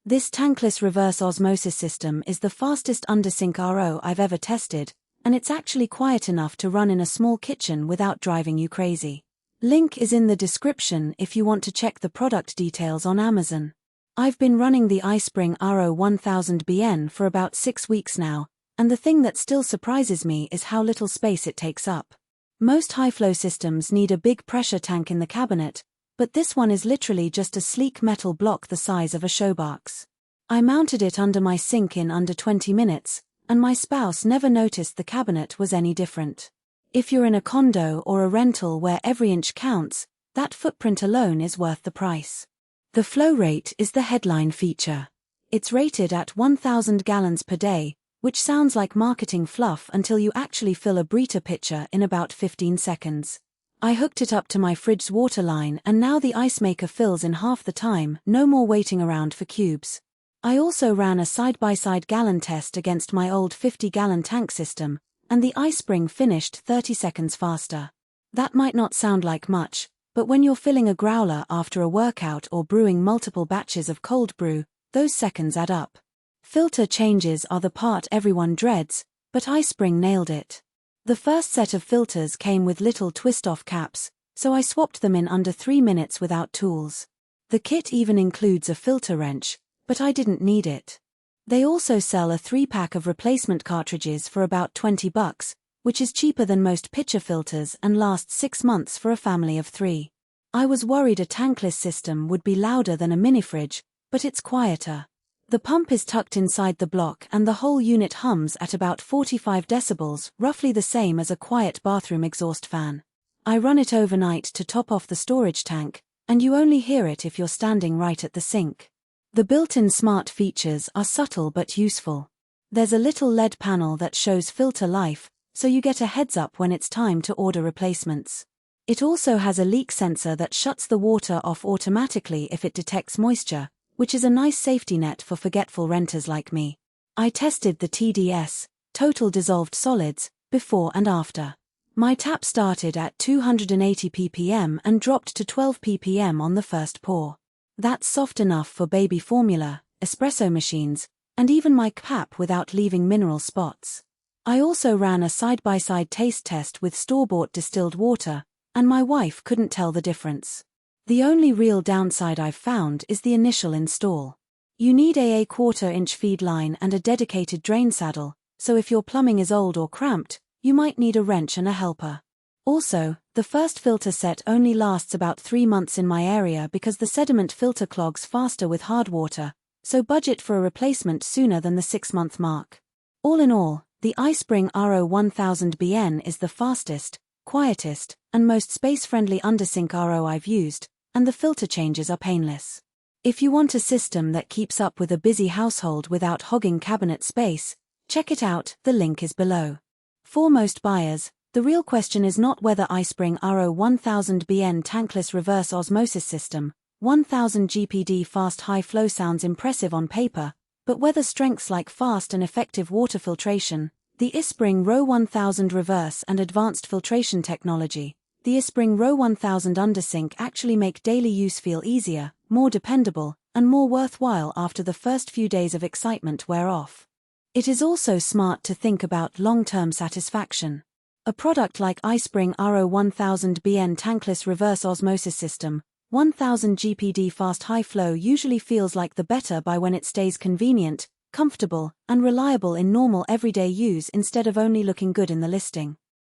This tankless reverse osmosis system is the fastest under-sink RO I've ever tested, and it's actually quiet enough to run in a small kitchen without driving you crazy. Link is in the description if you want to check the product details on Amazon. I've been running the iSpring RO1000-BN for about 6 weeks now, and the thing that still surprises me is how little space it takes up. Most high-flow systems need a big pressure tank in the cabinet, but this one is literally just a sleek metal block the size of a showbox. I mounted it under my sink in under 20 minutes, and my spouse never noticed the cabinet was any different. If you're in a condo or a rental where every inch counts, that footprint alone is worth the price. The flow rate is the headline feature. It's rated at 1,000 gallons per day, which sounds like marketing fluff until you actually fill a Brita pitcher in about 15 seconds. I hooked it up to my fridge's water line and now the ice maker fills in half the time, no more waiting around for cubes. I also ran a side-by-side gallon test against my old 50-gallon tank system, and the iSpring finished 30 seconds faster. That might not sound like much, but when you're filling a growler after a workout or brewing multiple batches of cold brew, those seconds add up. Filter changes are the part everyone dreads, but iSpring nailed it. The first set of filters came with little twist-off caps, so I swapped them in under 3 minutes without tools. The kit even includes a filter wrench, but I didn't need it. They also sell a 3-pack of replacement cartridges for about $20, which is cheaper than most pitcher filters and lasts 6 months for a family of 3. I was worried a tankless system would be louder than a mini-fridge, but it's quieter. The pump is tucked inside the block and the whole unit hums at about 45 decibels, roughly the same as a quiet bathroom exhaust fan. I run it overnight to top off the storage tank, and you only hear it if you're standing right at the sink. The built-in smart features are subtle but useful. There's a little LED panel that shows filter life, so you get a heads up when it's time to order replacements. It also has a leak sensor that shuts the water off automatically if it detects moisture, which is a nice safety net for forgetful renters like me. I tested the TDS, total dissolved solids, before and after. My tap started at 280 ppm and dropped to 12 ppm on the first pour. That's soft enough for baby formula, espresso machines, and even my pap without leaving mineral spots. I also ran a side-by-side taste test with store-bought distilled water, and my wife couldn't tell the difference. The only real downside I've found is the initial install. You need a 1/4-inch feed line and a dedicated drain saddle, so if your plumbing is old or cramped, you might need a wrench and a helper. Also, the first filter set only lasts about 3 months in my area because the sediment filter clogs faster with hard water, so budget for a replacement sooner than the 6-month mark. All in all, the iSpring RO1000-BN is the fastest, quietest, and most space-friendly undersink RO I've used, and the filter changes are painless. If you want a system that keeps up with a busy household without hogging cabinet space, check it out, the link is below. For most buyers, the real question is not whether iSpring RO1000-BN Tankless Reverse Osmosis System, 1000 GPD fast high flow sounds impressive on paper, but whether strengths like fast and effective water filtration, the iSpring RO1000 reverse and advanced filtration technology, the iSpring RO1000 undersink actually make daily use feel easier, more dependable, and more worthwhile after the first few days of excitement wear off. It is also smart to think about long-term satisfaction. A product like iSpring RO1000-BN Tankless Reverse Osmosis System, 1000 GPD fast high flow usually feels like the better buy when it stays convenient, comfortable, and reliable in normal everyday use instead of only looking good in the listing.